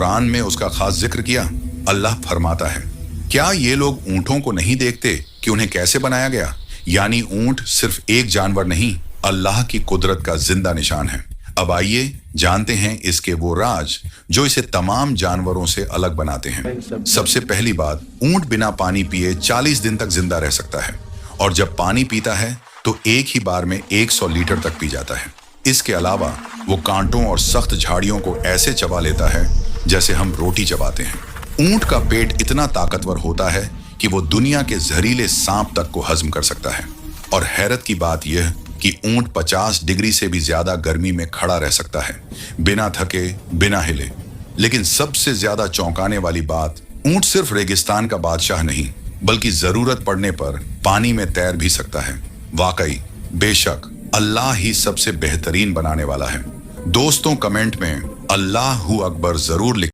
कुरान में उसका खास जिक्र किया। अल्लाह फरमाता है, क्या ये लोग ऊंटों को नहीं देखते कि उन्हें कैसे बनाया गया? यानी ऊंट सिर्फ एक जानवर नहीं, अल्लाह की कुदरत का जिंदा निशान है। अब आइए जानते हैं इसके वो राज जो इसे तमाम जानवरों से अलग बनाते हैं। सबसे पहली बात, ऊंट बिना पानी पिए 40 दिन तक जिंदा रह सकता है और जब पानी पीता है तो एक ही बार में 100 लीटर तक पी जाता है। इसके अलावा वो कांटों और सख्त झाड़ियों को ऐसे चबा लेता है जैसे हम रोटी चबाते हैं। ऊंट का पेट इतना ताकतवर होता है कि वो दुनिया के जहरीले सांप तक को हजम कर सकता है। और हैरत की बात यह कि ऊंट 50 डिग्री से भी ज्यादा गर्मी में खड़ा रह सकता है, बिना थके, बिना हिले। लेकिन सबसे ज्यादा चौंकाने वाली बात, ऊंट सिर्फ रेगिस्तान का बादशाह नहीं, बल्कि जरूरत पड़ने पर पानी में तैर भी सकता है। वाकई, बेशक अल्लाह ही सबसे बेहतरीन बनाने वाला है। दोस्तों, कमेंट में अल्लाहू अकबर जरूर लिख